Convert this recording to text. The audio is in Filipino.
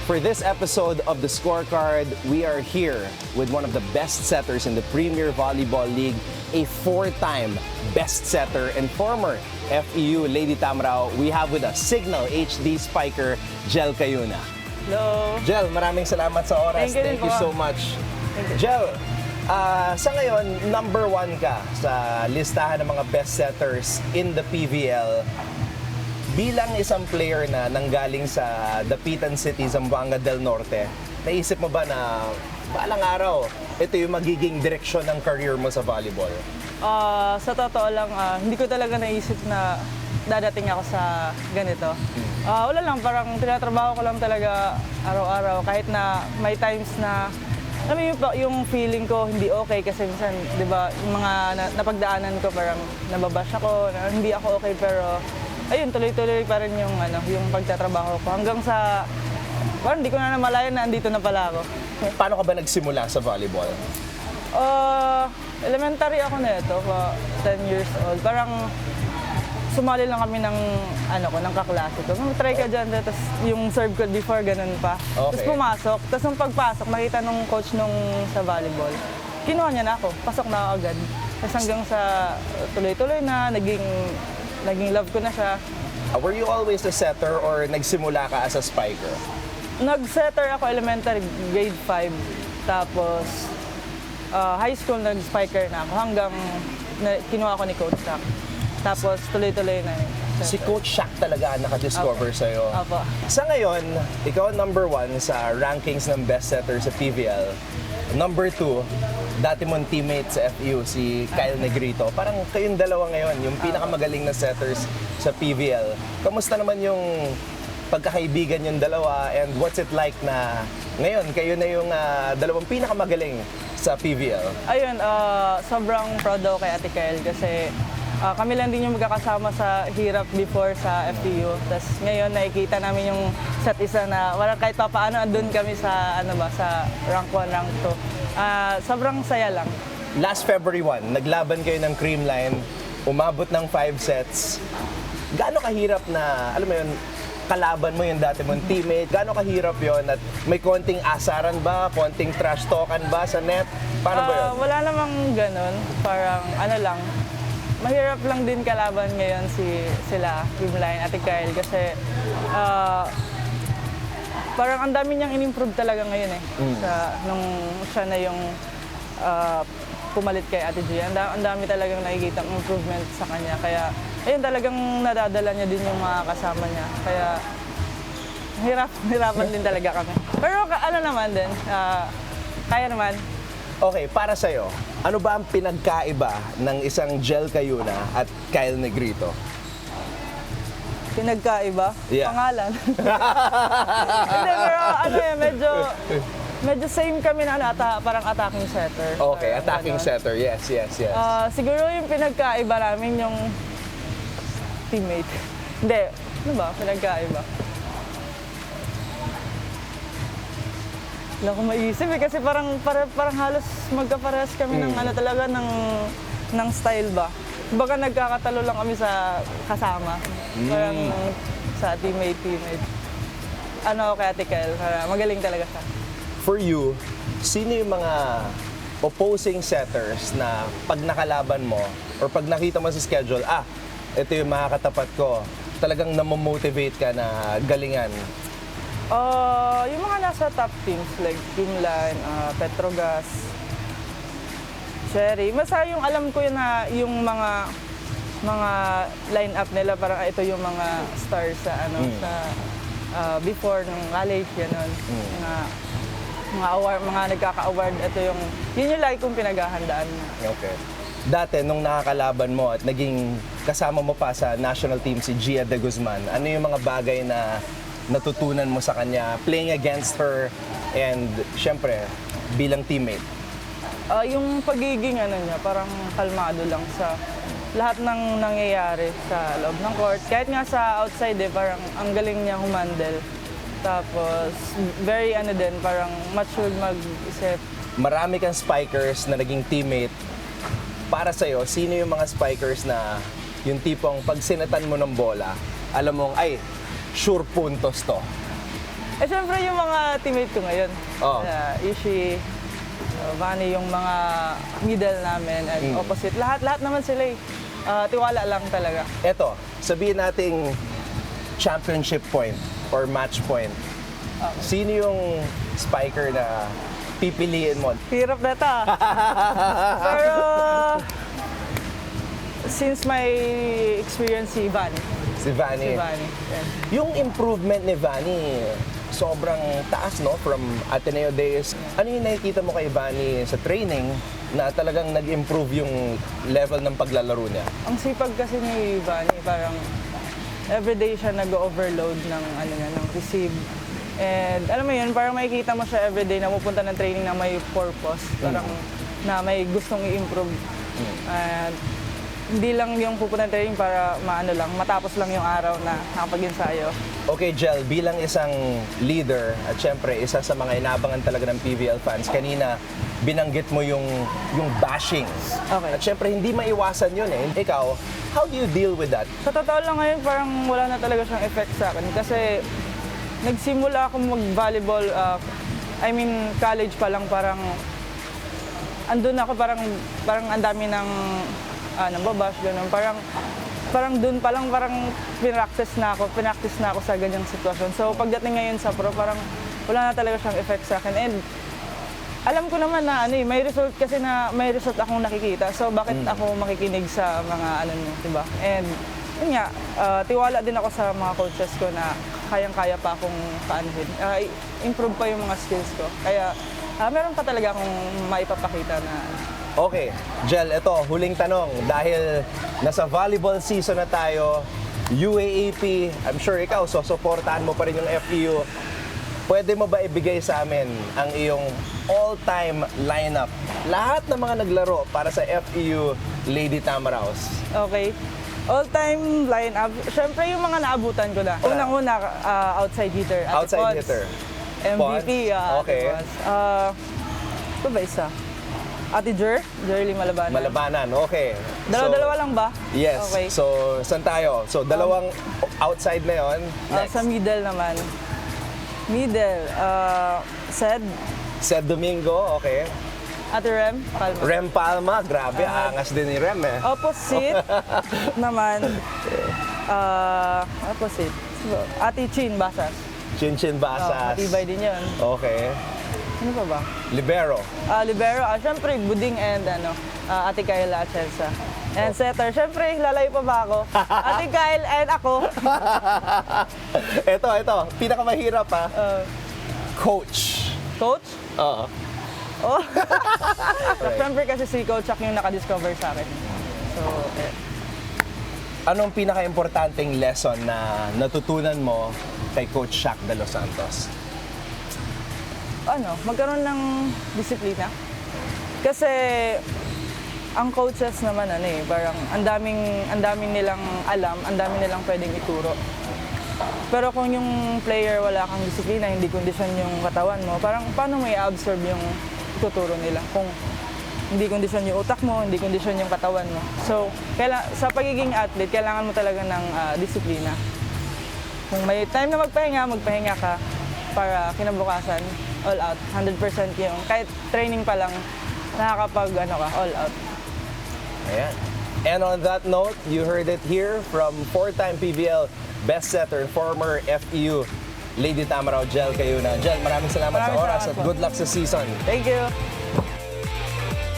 For this episode of The Scorecard, we are here with one of the best setters in the Premier Volleyball League, a four-time best setter and former FEU Lady Tamrao. We have with us Signal HD spiker, Jel Cayuna. Hello. Jel, maraming salamat sa oras. Thank you so much. Jel, sa ngayon, number 1 ka sa listahan ng mga best setters in the PVL. Bilang isang player na nanggaling sa Dapitan City, Zamboanga del Norte, naisip mo ba na balang araw, ito yung magiging direksyon ng career mo sa volleyball? Sa totoo lang, hindi ko talaga naisip na dadating ako sa ganito. Wala lang, parang tinatrabaho ko lang talaga araw-araw. Kahit na may times na, alam mo yung feeling ko hindi okay kasi minsan, di ba, yung mga napagdaanan ko parang nababash ako, na hindi ako okay, pero ayun, tuloy-tuloy pa rin yung, yung pagtatrabaho ko. Hanggang sa, parang hindi ko na namalayan na andito na pala ako. Paano ka ba nagsimula sa volleyball? Elementary ako na ito, 10 years old. Parang sumali lang kami ng, ng kaklase ko. Try ka dyan, tapos yung serve ko before, ganun pa. Okay. Tapos pumasok, tapos nung pagpasok, nakita nung coach nung sa volleyball. Kinuha niya na ako, pasok na ako agad. Tapos hanggang sa tuloy-tuloy na, naging love ko na siya. Were you always a setter or nagsimula ka as a spiker? Nag-setter ako elementary, grade 5. Tapos high school, nag-spiker na ako hanggang kinuha ko ni Coach Shaq. Tapos tuloy-tuloy na yun. Si Coach Shaq talaga ang nakadiscover sa'yo. Apo. Sa ngayon, ikaw number 1 sa rankings ng best setter sa PVL. Number 2, dati mong teammate sa FEU, si Kyle Negrito. Parang kayong dalawa ngayon, yung pinakamagaling na setters sa PVL. Kamusta naman yung pagkakaibigan yung dalawa and what's it like na ngayon, kayo na yung dalawang pinakamagaling sa PVL? Ayun, sobrang proud ako kay Ate Kyle kasi kami lang din yung magkakasama sa hirap before sa FEU. Tapos ngayon nakikita namin yung set isa na wala kahit pa paano andun kami sa sa rank 1, rank 2. Sobrang saya lang. Last February 1, naglaban kayo ng Creamline, umabot ng 5 sets. Gaano kahirap na, alam mo yun, kalaban mo yung dati mong teammate? Gaano kahirap yon at may konting asaran ba, konting trash talkan ba sa net? Paano ba yun? Wala namang ganun. Parang lang. Mahirap lang din kalaban ngayon sila, Creamline, Ate Kyle, kasi parang ang dami niyang in-improve talaga ngayon eh. Nung siya na yung pumalit kay Ate G. Ang dami talagang nakikita improvement sa kanya. Kaya ayun, talagang nadadala niya din yung mga kasama niya. Kaya hirapan din talaga kami. Pero naman din, kaya naman. Okay, para sa'yo, ano ba ang pinagkaiba ng isang Jel Cayuna at Kyle Negrito? Pinagkaiba? Yeah. Pangalan. Hindi, pero medyo same kami na parang attacking setter. Okay, attacking setter. Yes. Siguro yung pinagkaiba namin yung teammate. Hindi, ano ba? Pinagkaiba. Wala akong maisip kasi parang halos magkaparehas kami ng talaga ng style ba. Baka nagkakatalo lang kami sa kasama. Parang sa teammate. Kay Ate Kyle, magaling talaga siya. For you, sino yung mga opposing setters na pag nakalaban mo or pag nakita mo sa schedule, ito yung makakatapat ko, talagang namomotivate ka na galingan? Yung mga nasa top teams like Creamline, Petrogas, Cherry. Basta yung alam ko yun na yung mga line-up nila parang ito yung mga stars sa sa before ng college ganun. Mga award, mga nagkaka-award, yun yung lagi kong pinaghahandaan. Okay. Dati nung nakakalaban mo at naging kasama mo pa sa national team si Gia de Guzman, ano yung mga bagay na natutunan mo sa kanya playing against her and syempre bilang teammate? Yung pagiging niya, parang kalmado lang sa lahat ng nangyayari sa loob ng court. Kahit nga sa outside parang ang galing niya humandle. Tapos very parang matured mag-isip. Marami kang spikers na naging teammate. Para sa'yo, sino yung mga spikers na yung tipong pag sinatan mo ng bola, alam mong, ay, sure puntos to? Eh, syempre yung mga teammate ko ngayon. Oh. Ishi, Vani, yung mga middle namin, and opposite. Lahat naman sila eh. Tiwala lang talaga. Eto, sabihin nating championship point or match point. Sino yung spiker na pipiliin mo? Hirap na ta. Pero, since my experience si Vani. Si Vani. Yeah. Yung improvement ni Vani, sobrang taas, no? From Ateneo days. Ano yung nakikita mo kay Vani sa training na talagang nag-improve yung level ng paglalaro niya? Ang sipag kasi ni Vani, parang everyday siya nag-overload ng, ng receive. And alam mo yun, parang makikita mo siya everyday na pupunta ng training na may purpose. Parang na may gustong i-improve. And hindi lang yung pupunta ng training para matapos lang yung araw na nakapag-ensayo. Okay, Jel, bilang isang leader at syempre isa sa mga inabangan talaga ng PVL fans, kanina binanggit mo yung bashing. Okay. At syempre hindi maiwasan yun eh. Ikaw, how do you deal with that? Sa totoo lang ngayon, parang wala na talaga siyang effect sa akin. Kasi nagsimula ako mag-volleyball, college pa lang, parang andun ako, parang ang dami ng babash, gano'n. Parang dun pa lang, parang pinractice na ako sa ganyang sitwasyon. So pagdating ngayon sa pro, parang wala na talaga siyang effect sa akin. And alam ko naman na may result kasi na may result akong nakikita. So bakit ako makikinig sa mga diba? And yun nga, tiwala din ako sa mga coaches ko na kayang-kaya pa akong paanuhin. Improve pa yung mga skills ko. Kaya meron pa talaga akong maipapakita na Okay, Jel, ito, huling tanong. Dahil nasa volleyball season na tayo, UAAP, I'm sure ikaw, susuportahan mo pa rin yung FEU. Pwede mo ba ibigay sa amin ang iyong all-time lineup? Lahat ng mga naglaro para sa FEU Lady Tamaraws. Okay. All-time lineup. Siyempre yung mga naabutan ko na. Unang-una, outside hitter. Ate Outside Pons. hitter. MVP. Pons? Okay. Ito ba isa? Ate Jerly Malabanan. Malabanan, okay. Dalawa lang ba? Yes. Okay. So, saan tayo? So, dalawang outside na yon. Next. Sa middle naman. Sed Domingo, okay. Ate Rem Palma. Rem Palma, grabe, angas din ni Rem eh. Opposite naman, Ate Chin Basas. Chinchin Basas. Matibay din yun. Okay. Ano pa ba? Libero. Libero, syempre Buding and Ate Kyle Achelsa. And setter, syempre lalayo pa ba ako? Ate Kyle and ako. Ito, pinakamahirap ha. Coach. Coach? Oo. Oh. Syempre kasi si Coach Chuck yung nakadiscover sa akin. So, Anong pinaka-importanting lesson na natutunan mo kay Coach Shaq de Los Santos? Magkaroon ng disiplina. Kasi ang coaches naman parang ang daming nilang alam, ang daming nilang pwedeng ituro. Pero kung yung player wala kang disiplina, hindi kondisyon yung katawan mo, parang paano mo i-absorb yung ituturo nila? Kung hindi kondisyon yung utak mo, hindi kondisyon yung katawan mo. So, sa pagiging athlete, kailangan mo talaga ng disiplina. Kung may time na magpahinga ka para kinabukasan, all out, 100% yung, kahit training pa lang, nakakapag all out. Ayan. And on that note, you heard it here from four-time PVL best setter, former FEU Lady Tamaraw, Jel Cayuna. Jel, maraming salamat sa oras at good luck sa season. Thank you.